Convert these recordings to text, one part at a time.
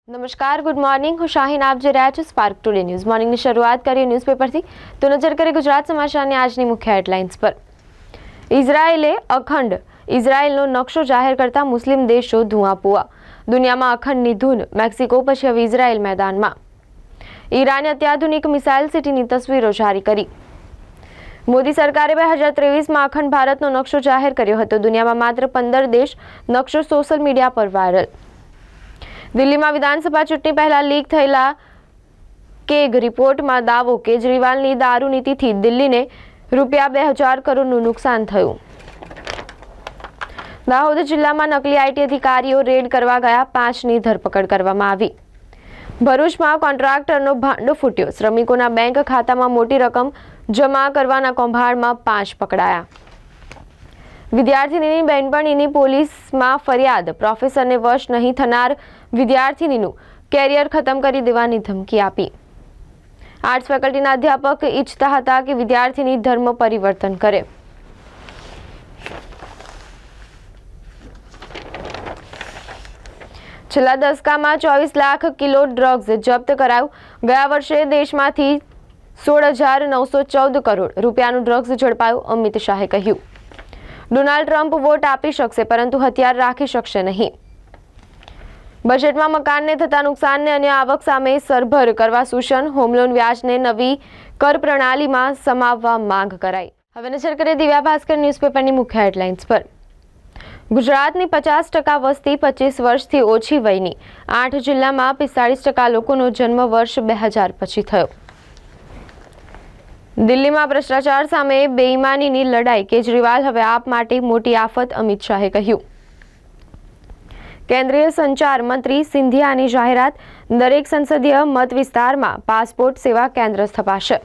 નમસ્કાર, good morning. હું શાહીન, આપ જોઈ રહ્યા છો સ્પાર્ક ટુડે ન્યૂઝ. મોર્નિંગની શરૂઆત કરીએ ન્યૂઝપેપરથી. તો નજર કરીએ ગુજરાત સમાચારની આજની મુખ્ય હેડલાઇન્સ પર. ઇઝરાયેલે અખંડ ઇઝરાયેલનો નકશો જાહેર કરતા મુસ્લિમ દેશો ધુઆપુઆ. દુનિયામાં અખંડની ધૂન, મેક્સિકો પછી હવે ઇઝરાયેલ મેદાનમાં. ઈરાને અત્યાધુનિક મિસાઇલ સિટીની તસવીરો જારી કરી. મોદી સરકારે 2023માં અખંડ ભારતનો નકશો જાહેર કર્યો હતો. દુનિયામાં માત્ર 15 દેશ. નકશો સોશિયલ મીડિયા પર વાયરલ. દિલ્હીમાં વિધાનસભા ચૂંટણી પહેલા લીક થયેલા કેગ રિપોર્ટમાં દાવો, કેજરીવાલની દારૂ નીતિથી દિલ્હીને ₹2000 કરોડનું નુકસાન થયું. દાહોદ જિલ્લામાં નકલી આઈટી અધિકારીઓ રેડ કરવા ગયા, 5ની ધરપકડ કરવામાં આવી. ભરૂચમાં કોન્ટ્રાક્ટરનો ભાંડો ફૂટ્યો. શ્રમિકોના બેંક ખાતામાં મોટી રકમ જમા કરવાના કૌભાંડમાં 5 પકડાયા. વિદ્યાર્થીનીની બહેનપણીની પોલીસમાં ફરિયાદ. પ્રોફેસરને વશ નહીં થનાર વિદ્યાર્થીનીનું કેરિયર ખતમ કરી દેવાની ધમકી આપી. આર્ટ્સ ફેકલ્ટીના અધ્યાપક ઈચ્છતા હતા કે વિદ્યાર્થીની ધર્મ પરિવર્તન કરે. છેલ્લા દસકામાં 24 લાખ કિલો ડ્રગ્સ જપ્ત કરાયું. ગયા વર્ષે દેશમાંથી 16,914 કરોડ રૂપિયાનું ડ્રગ્સ ઝડપાયું. અમિત શાહે કહ્યું, ડોનાલ્ડ ટ્રમ્પ વોટ આપી શકશે પરંતુ હથિયાર રાખી શકશે નહીં. બજેટમાં મકાનને થતા નુકસાનને અને આવક સામે સરભર કરવા સૂચન. હોમલોન વ્યાજને નવી કર પ્રણાલીમાં સમાવવા માંગ કરાઈ. હવે નજર કરીએ દિવ્યા ભાસ્કર ન્યૂઝપેપરની મુખ્ય હેડલાઇન્સ પર. ગુજરાતની 50% વસ્તી 25 વર્ષથી ઓછી વયની. 8 જિલ્લામાં 45% લોકોનો જન્મ વર્ષ 2000 પછી થયો. દિલ્હીમાં ભ્રષ્ટાચાર સામે બેઈમાનીની લડાઈ. કેજરીવાલ હવે આપ માટે મોટી આફત, અમિત શાહે કહ્યું. કેન્દ્રીય સંચાર મંત્રી સિંધિયાની જાહેરાત. દરેક સંસદીય મત વિસ્તારમાં પાસપોર્ટ સેવા કેન્દ્ર સ્થપાશે.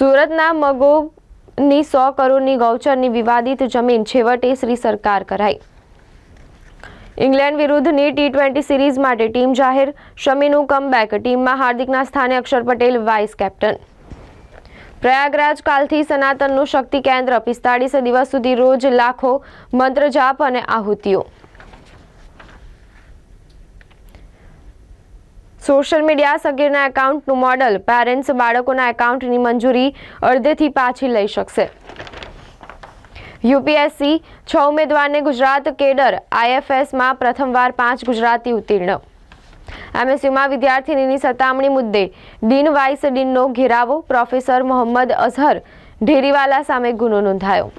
સુરતના મગોની 100 કરોડની ગૌચરની વિવાદિત જમીન છેવટે શ્રી સરકાર કરાઈ. ઇંગ્લેન્ડ વિરુદ્ધની T20 સિરીઝ માટે ટીમ જાહેર. શમીનું કમબેક. ટીમમાં હાર્દિકના સ્થાને અક્ષર પટેલ વાઇસ કેપ્ટન. પ્રયાગરાજ કાલથી સનાતનનું શક્તિ કેન્દ્ર. 45 દિવસ સુધી રોજ લાખો મંત્ર જાપ અને આહુતિઓ. સોશિયલ મીડિયા સગીરના એકાઉન્ટનું મોડલ. પેરેન્ટ્સ બાળકોના એકાઉન્ટની મંજૂરી અડધેથી પાછી લઈ શકશે. યુપીએસસી 6 ઉમેદવારને ગુજરાત કેડર. IFSમાં પ્રથમવાર 5 ગુજરાતી ઉત્તીર્ણ. MSUમાં વિદ્યાર્થીનીની સતામણી મુદ્દે ડીન વાઇસ ડીનનો ઘેરાવો. પ્રોફેસર મોહમ્મદ અઝહર ઢેરીવાલા સામે ગુનો નોંધાયો.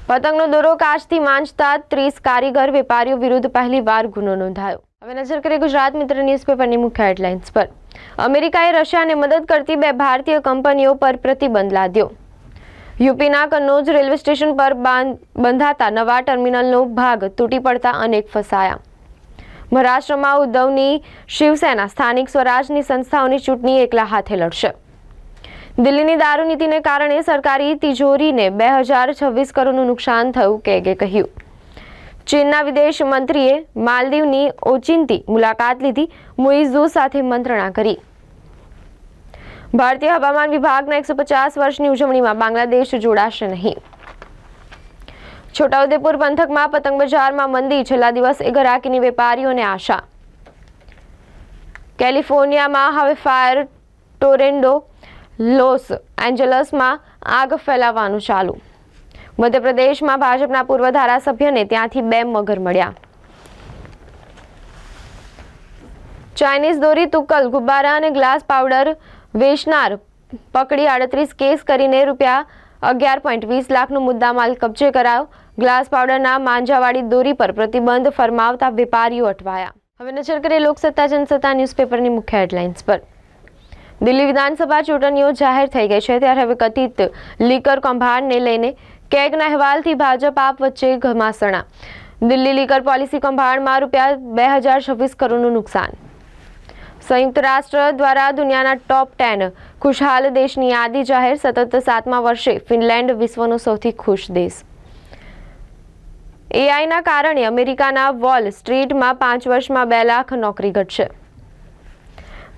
પતંગનો દોરો કાચથી માંજતા 30 કારીગર વેપારીઓ વિરુદ્ધ પહેલીવાર ગુનો નોંધાયો. હવે નજર કરીએ ગુજરાત મિત્ર ન્યૂઝપેપરની મુખ્ય હેડલાઇન્સ પર. અમેરિકાએ રશિયાને મદદ કરતી 2 ભારતીય કંપનીઓ પર પ્રતિબંધ લાદ્યો. યુપીના કન્નૌજ રેલવે સ્ટેશન પર બંધાતા નવા ટર્મિનલનો ભાગ તૂટી પડતા અનેક ફસાયા. મહારાષ્ટ્રમાં ઉદ્ધવની શિવસેના સ્થાનિક સ્વરાજની સંસ્થાઓની ચૂંટણી એકલા હાથે લડશે. દિલ્હીની દારૂ નીતિને કારણે સરકારી તિજોરીને 2026 કરોડનું નુકસાન થયું, કેગે કહ્યું. ચીનના વિદેશ મંત્રીએ માલદીવની ઓચિંતી મુલાકાત લીધી. મુઇઝુ સાથે મંત્રણા કરી. ભારતીય હવામાન વિભાગના 150 વર્ષની ઉજવણીમાં બાંગ્લાદેશ જોડાશે નહીં. છોટાઉદેપુર પંથકમાં પતંગ બજારમાં મંદી. છેલ્લા દિવસે ઘરાકીની વેપારીઓને આશા. કેલિફોર્નિયામાં હવે ફાયર. ટોરેન્ટો, લોસ એન્જલસમાં આગ ફેલાવવાનું ચાલુ. મધ્યપ્રદેશમાં ભાજપના પૂર્વ ધારાસભ્યને ત્યાંથી 2 મગર મળ્યા. ચાઇનીઝ દોરી, તુક્કલ, ગુબ્બારા અને ગ્લાસ પાવડર વેચનાર પકડી 38 કેસ કરીને ₹11.20 લાખનો મુદ્દામાલ કબજે કરાયો. ગ્લાસ પાવડરના માંજાવાળી દોરી પર પ્રતિબંધ ફરમાવતા વેપારીઓ અટવાયા. હવે નજર કરીએ લોકસત્તા જનસત્તા ન્યૂઝપેપરની મુખ્ય હેડલાઇન્સ પર. દિલ્હી વિધાનસભા ચૂંટણીઓ જાહેર થઈ ગઈ છે, ત્યારે હવે કથિત લીકર કૌભાંડને લઈને કેગના અહેવાલથી ભાજપ આપ વચ્ચે ઘમાસણા. દિલ્હી લીકર પોલિસી કૌભાંડમાં ₹2026 કરોડનું નુકસાન. સંયુક્ત રાષ્ટ્ર દ્વારા દુનિયાના ટોપ 10 ખુશહાલ દેશની યાદી જાહેર. સતત 7મા વર્ષે ફિનલેન્ડ વિશ્વનો સૌથી ખુશ દેશ. AIના કારણે અમેરિકાના વોલ સ્ટ્રીટમાં 5 વર્ષમાં 2 લાખ નોકરી ઘટશે.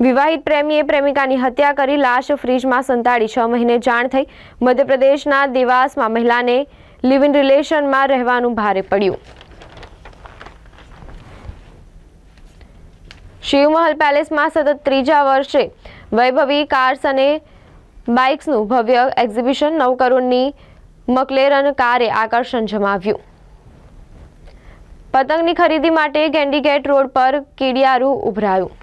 વિવાહિત પ્રેમીએ પ્રેમિકાની હત્યા કરી લાશ ફ્રીજમાં સંતાડી. 6 મહિને જાણ થઈ. મધ્યપ્રદેશના દેવાસમાં મહિલાને લિવ ઇન રિલેશનમાં રહેવાનું ભારે પડ્યું. શિવમહલ પેલેસમાં સતત ત્રીજા વર્ષે વૈભવી કાર્સ અને બાઇક્સનું ભવ્ય એક્ઝિબિશન. 9 કરોડની મકલેરન કારે આકર્ષણ જમાવ્યું. પતંગની ખરીદી માટે ગેન્ડીગેટ રોડ પર કીડિયારું ઉભરાયું.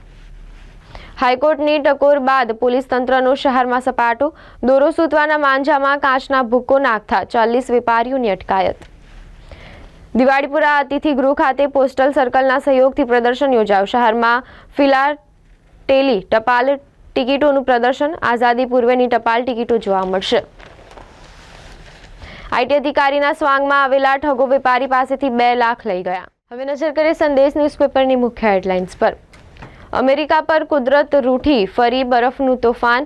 હાઈકોર્ટની ટકોર બાદ પોલીસ તંત્રનો શહેરમાં સપાટો. દોરો સૂતવાના માંજામાં કાચના ભૂક્કો નાખતા 40 વેપારીઓની અટકાયત. દિવાળીપુરા અતિથિ ગૃહ ખાતે પોસ્ટલ સર્કલના સહયોગથી પ્રદર્શન યોજાયું. શહેરમાં ફિલાટેલી ટપાલ ટિકિટોનું પ્રદર્શન. આઝાદી પૂર્વેની ટપાલ ટિકિટો જોવા મળશે. આઈટી અધિકારીના સ્વાંગમાં આવેલા ઠગો વેપારી પાસેથી 2 લાખ લઈ ગયા. હવે નજર કરીએ સંદેશ ન્યૂઝપેપરની મુખ્ય હેડલાઇન્સ પર. અમેરિકા પર કુદરત રૂઠી, ફરી બરફનું તોફાન.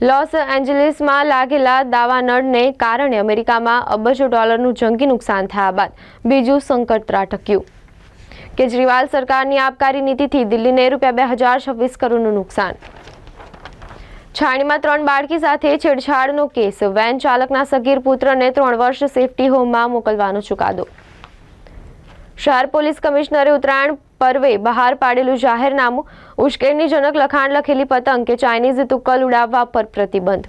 લોસ એન્જલિસમાં લાગેલા દાવાનળને કારણે અમેરિકામાં અબજો ડોલરનું જંગી નુકસાન થયા બાદ બીજું સંકટ ત્રાટક્યું. કેજરીવાલ સરકારની આબકારી નીતિથી દિલ્હીને ₹2026 કરોડનું નુકસાન. છાણીમાં 3 બાળકી સાથે છેડછાડનો કેસ. વેન ચાલકના સગીર પુત્રને 3 વર્ષ સેફટી હોમમાં મોકલવાનો ચુકાદો. શહેર પોલીસ કમિશનરે ઉત્તરાયણ પર્વે બહાર પાડેલું જાહેરનામું. ઉશ્કેરણીજનક લખાણ લખેલી પતંગ કે ચાઇનીઝ તુક્કલ ઉડાવવા પર પ્રતિબંધ.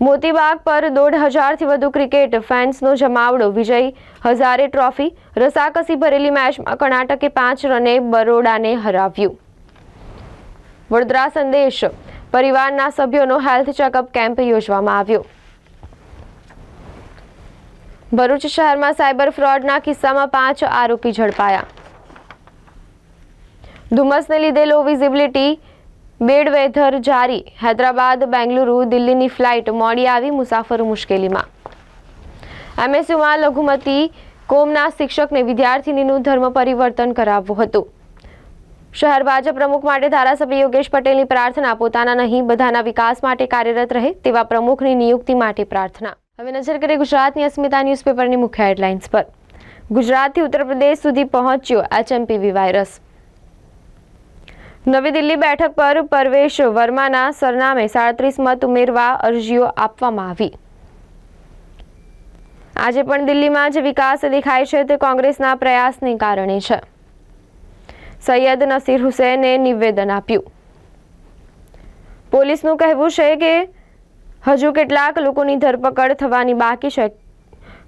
મોતીબાગ પર 1,500થી વધુ ક્રિકેટ ફેન્સનો જમાવડો. વિજય હઝારે ટ્રોફી રસાકસી ભરેલી મેચમાં કર્ણાટકે 5 રને બરોડાને હરાવ્યું. વડોદરા સંદેશ પરિવારના સભ્યોનો હેલ્થ ચેકઅપ કેમ્પ યોજવામાં આવ્યો. ભરૂચ શહેરમાં સાયબર ફ્રોડના કિસ્સામાં 5 આરોપી ઝડપાયા. ધુમ્મસને લીધે લો વિઝિબિલિટી, બેડ વેધર જારી. હૈદરાબાદ, બેંગલુરુ, દિલ્હીની ફ્લાઇટ મોડી આવી, મુસાફરો મુશ્કેલીમાં. એમએસયુમાં લઘુમતી કોમના શિક્ષકને વિદ્યાર્થીનીનું ધર્મ પરિવર્તન કરાવવું હતું. શહેર ભાજપ પ્રમુખ માટે ધારાસભ્ય યોગેશ પટેલની પ્રાર્થના. પોતાના નહીં બધાના વિકાસ માટે કાર્યરત રહે તેવા પ્રમુખની નિયુક્તિ માટે પ્રાર્થના. હવે નજર કરીએ ગુજરાતની અસ્મિતા ન્યૂઝપેપરની મુખ્ય હેડલાઇન્સ પર. ગુજરાતથી ઉત્તર પ્રદેશ સુધી પહોંચ્યો HMPV વાયરસ. નવી દિલ્હી બેઠક પર પરવેશ વર્માના સરનામે 37 મત ઉમેરવા અરજીઓ આપવામાં આવી. આજે પણ દિલ્હીમાં જે વિકાસ દેખાય છે તે કોંગ્રેસના પ્રયાસને કારણે છે. સૈયદ નસીર હુસૈને નિવેદન આપ્યું. પોલીસનું કહેવું છે કે હજુ કેટલાક લોકોની ધરપકડ થવાની બાકી છે.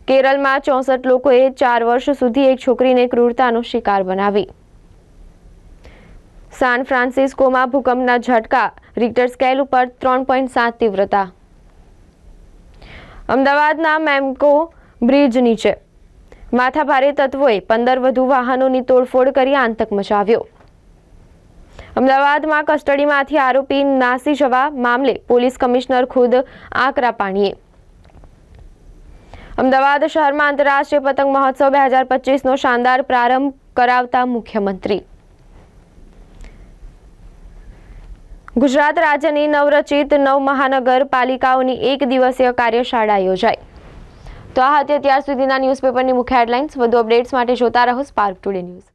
કેરળમાં 64 લોકોએ 4 વર્ષ સુધી એક છોકરીને ક્રૂરતાનો શિકાર બનાવી. સાન ફ્રાન્સિસ્કોમાં ભૂકંપના ઝટકા. રિક્ટર સ્કેલ ઉપર 3.7 તીવ્રતા. અમદાવાદના મેમ્કો બ્રિજ નીચે માથાભારે તત્વોએ 15 વધુ વાહનોની તોડફોડ કરી આતંક મચાવ્યો. અમદાવાદમાં કસ્ટડીમાંથી આરોપી નાસી જવા મામલે પોલીસ કમિશનર ખુદ આકરા પાણીએ. અમદાવાદ શહેરમાં આંતરરાષ્ટ્રીય પતંગ મહોત્સવ 2025નો શાનદાર પ્રારંભ કરાવતા મુખ્યમંત્રી. ગુજરાત રાજ્યની નવરચિત 9 મહાનગરપાલિકાઓની 1 દિવસીય કાર્યશાળા યોજાઈ. તો આ હતી અત્યાર સુધીના ન્યૂઝપેપરની મુખ્ય હેડલાઇન્સ. વધુ અપડેટ્સ માટે જોતા રહો સ્પાર્ક ટુડે ન્યૂઝ.